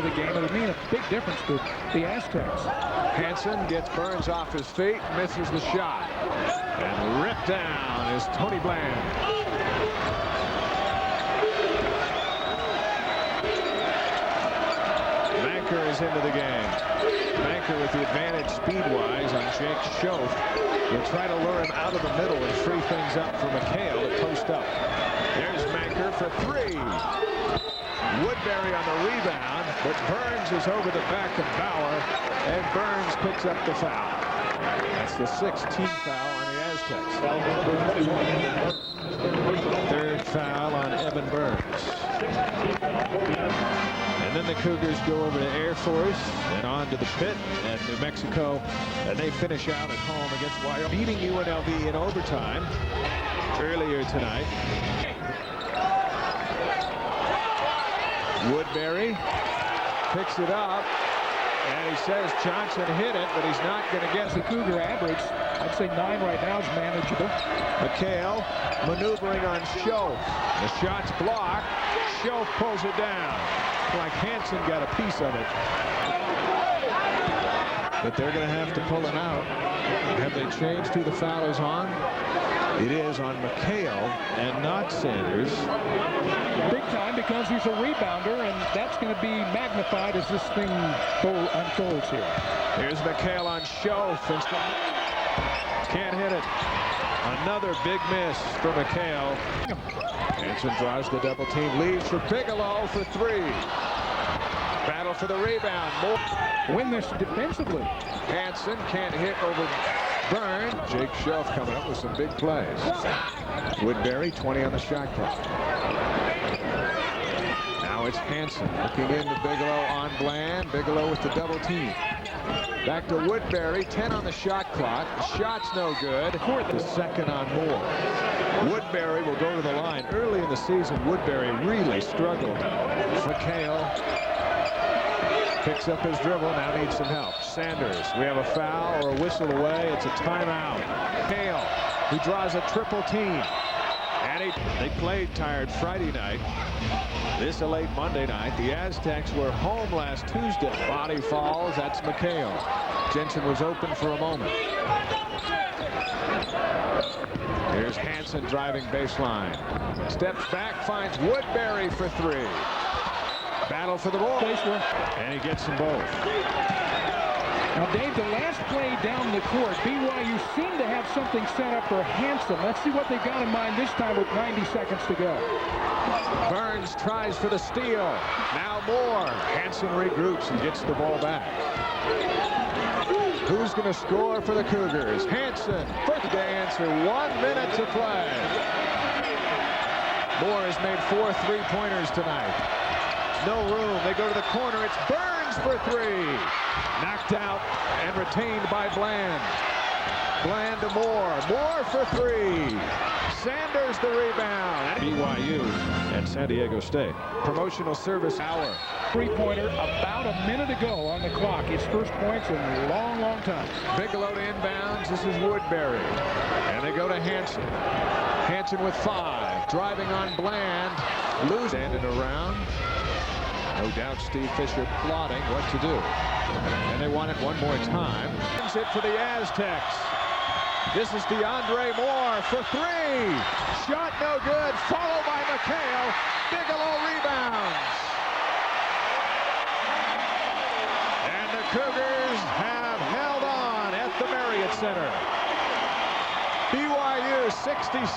the game. It would mean a big difference to the Aztecs. Hansen gets Burns off his feet, misses the shot. And ripped down is Tony Bland. Manker is into the game. Manker with the advantage speed-wise on Jake Schoaf. Will try to lure him out of the middle and free things up for McHale to post up. There's Manker for three. Woodbury on the rebound, but Burns is over the back of Bauer, and Burns picks up the foul. That's the 16th foul on the Aztecs. Third foul on Evan Burns. And then the Cougars go over to Air Force and on to the pit and New Mexico, and they finish out at home against Wyoming, beating UNLV in overtime earlier tonight. Woodbury picks it up, and he says Johnson hit it, but he's not going to get the Cougar average. I'd say 9 right now is manageable. McHale maneuvering on Schoaf. The shot's blocked. Schoaf pulls it down. Like Hansen got a piece of it. But they're going to have to pull him out. Have they changed who the foul is on? It is on McHale and not Sanders. Big time, because he's a rebounder, and that's going to be magnified as this thing unfolds here. Here's McHale on Schoaf. Can't hit it. Another big miss for McHale. Hansen draws the double team, leaves for Bigelow for three. Battle for the rebound. Win this defensively. Hansen can't hit over Burns. Jake Schoaf coming up with some big plays. Woodbury 20 on the shot clock. Now it's Hansen looking into Bigelow on Bland. Bigelow with the double team. Back to Woodbury, 10 on the shot clock. The shot's no good. The second on Moore. Woodbury will go to the line. Early in the season, Woodbury really struggled. McHale picks up his dribble, now needs some help. Sanders, we have a foul or a whistle away. It's a timeout. McHale, who draws a triple team. And they played tired Friday night. This a late Monday night. The Aztecs were home last Tuesday. Body falls. That's McHale. Jensen was open for a moment. Here's Hansen driving baseline. Steps back, finds Woodbury for three. Battle for the ball. And he gets them both. Now, Dave, the last play down the court, BYU seemed to have something set up for Hansen. Let's see what they've got in mind this time with 90 seconds to go. Burns tries for the steal. Now Moore. Hansen regroups and gets the ball back. Who's going to score for the Cougars? Hansen. First to answer. 1 minute to play. Moore has made 4 3-pointers tonight. No room. They go to the corner. It's Burns for three. Knocked out and retained by Bland. Bland to Moore. Moore for three. Sanders the rebound. BYU and San Diego State. Promotional service hour. Three-pointer about a minute ago on the clock. His first points in a long, long time. Bigelow to inbounds. This is Woodbury. And they go to Hansen. Hansen with 5. Driving on Bland. Loose. Standing around. No doubt Steve Fisher plotting what to do. And they want it one more time. It's it for the Aztecs. This is DeAndre Moore for three. Shot no good. Followed by McHale. Bigelow rebounds. And the Cougars have held on at the Marriott Center. BYU 66.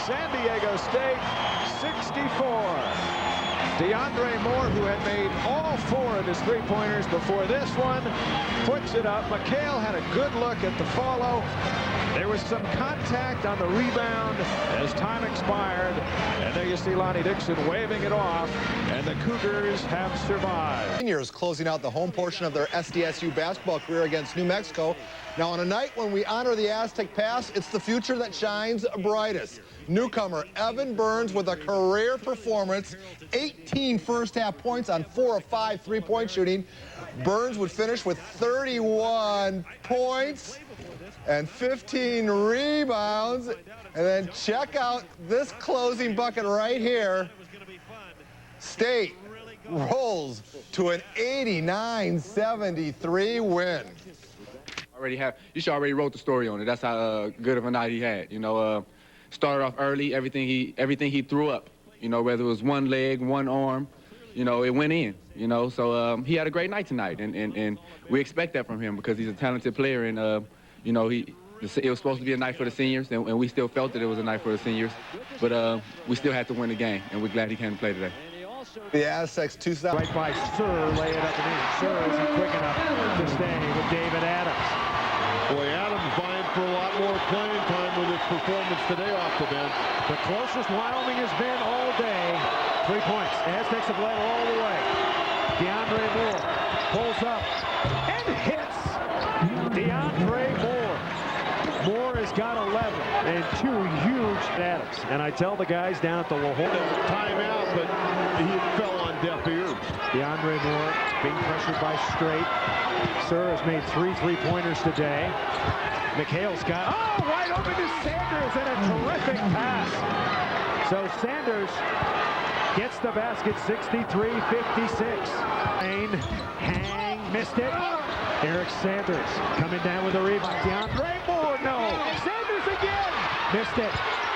San Diego State 64. DeAndre Moore, who had made all 4 of his three-pointers before this one, puts it up. McHale had a good look at the follow. There was some contact on the rebound as time expired. And there you see Lonnie Dixon waving it off, and the Cougars have survived. Seniors closing out the home portion of their SDSU basketball career against New Mexico. Now, on a night when we honor the Aztec past, it's the future that shines brightest. Newcomer Evan Burns with a career performance, 18 first-half points on 4 of 5 three-point shooting. Burns would finish with 31 points and 15 rebounds. And then check out this closing bucket right here. State rolls to an 89-73 win. You should already wrote the story on it. That's how good of a night he had. You know, started off early. Everything he threw up. You know, whether it was one leg, one arm, you know, it went in. You know, so he had a great night tonight, and we expect that from him because he's a talented player, and you know, it was supposed to be a night for the seniors, and we still felt that it was a night for the seniors, but we still had to win the game, and we're glad he can play today. The Aztecs 2-0. Right by Sir, lay it up and in. Sir isn't quick enough to stay with David Adams. Boy, Adams vying for a lot more playing time with his performance today off the bench. The closest Wyoming has been all day. 3 points. Aztecs have led all the way. DeAndre Moore pulls up and hits. DeAndre Moore. Moore has got 11 and 2 huge Adams. And I tell the guys down at the timeout, but he fell on deaf ears. DeAndre Moore being pressured by Straight. Sir has made 3 3-pointers today. McHale's got, wide open to Sanders, and a terrific pass. So Sanders gets the basket, 63-56. Hang, missed it. Eric Sanders coming down with a rebound. DeAndre Moore, no. Sanders again, missed it.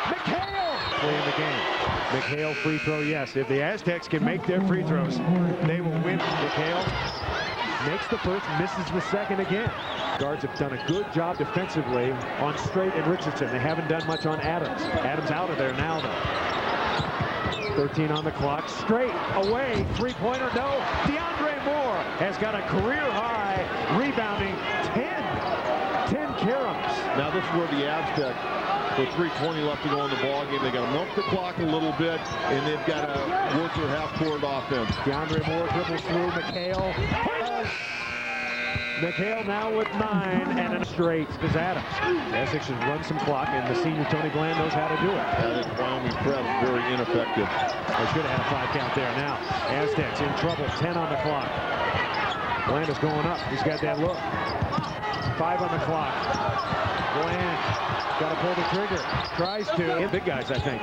McHale in the game. McHale free throw, yes. If the Aztecs can make their free throws, they will win. McHale makes the first, misses the second again. Guards have done a good job defensively on Straight and Richardson. They haven't done much on Adams. Adams out of there now, though. 13 on the clock. Straight away, 3-pointer, no. DeAndre Moore has got a career-high rebounding 10 caroms. Now this is where the Aztecs, with 3:20 left to go in the ball game, they got to milk the clock a little bit, and they've got to work their half-court offense. DeAndre Moore dribbles through. McHale now with 9 and a straight is Adams. Essex should run some clock, and the senior Tony Bland knows how to do it. I think Wyoming press very ineffective. They should have had a 5 count there. Now Aztecs in trouble. 10 on the clock. Bland is going up. He's got that look. 5 on the clock. Bland got to pull the trigger. Tries to. Big guys, I think.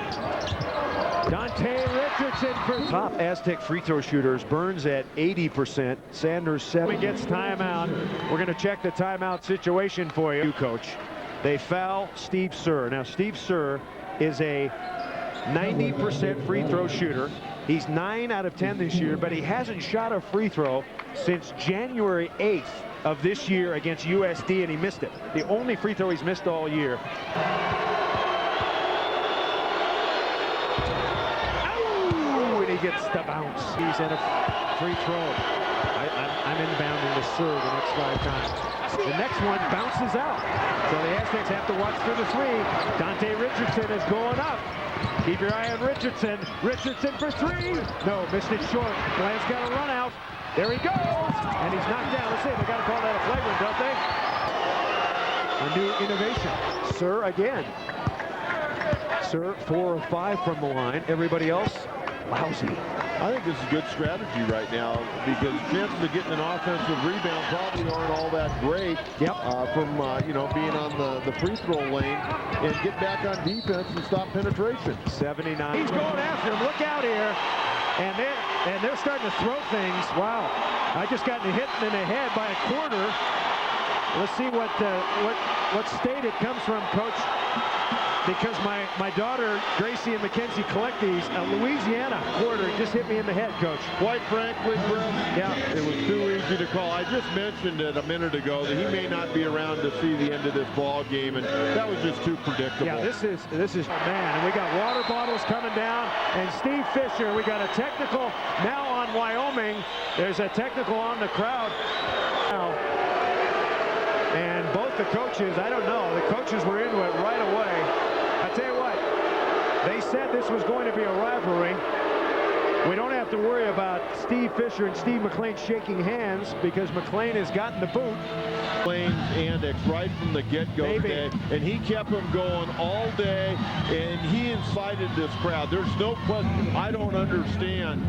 Dante Richardson for top Aztec free throw shooters. Burns at 80%. Sanders 7. Gets timeout. We're going to check the timeout situation for you, Coach. They foul Steve Sir. Now, Steve Sir is a 90% free throw shooter. He's 9 out of 10 this year, but he hasn't shot a free throw since January 8th of this year against USD, and he missed it. The only free throw he's missed all year. Gets the bounce. He's at a free throw. I'm inbounding to Sir the next 5 times. The next one bounces out. So the Aztecs have to watch for the 3. Dante Richardson is going up. Keep your eye on Richardson. Richardson for 3. No, missed it short. Bland's got a run out. There he goes. And he's knocked down. Let's see. They got to call that a flagrant, don't they? A new innovation. Sir again. Sir 4 of 5 from the line. Everybody else lousy. I think this is good strategy right now because chances of getting an offensive rebound probably aren't all that great. Yep. From you know, being on the free throw lane and get back on defense and stop penetration. 79. He's going after him. Look out here. And they're starting to throw things. Wow. I just got hit in the head by a quarter. Let's see what state it comes from, Coach. Because my daughter, Gracie and Mackenzie, collect these. A Louisiana quarter just hit me in the head, Coach. Quite frankly, Bruce, yeah, it was too easy to call. I just mentioned it a minute ago that he may not be around to see the end of this ball game, and that was just too predictable. Yeah, this is man. And we got water bottles coming down, and Steve Fisher. We got a technical now on Wyoming. There's a technical on the crowd now, and both the coaches. I don't know. The coaches were into it right away. I tell you what, they said this was going to be a rivalry. We don't have to worry about Steve Fisher and Steve McLean shaking hands because McLean has gotten the boot. McLean's antics right from the get-go today, and he kept them going all day, and he incited this crowd. There's no question. I don't understand.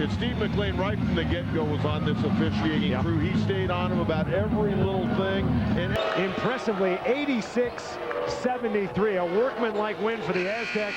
If Steve McLean right from the get-go was on this officiating crew, he stayed on him about every little thing. And impressively, 86-73, a workmanlike win for the Aztecs.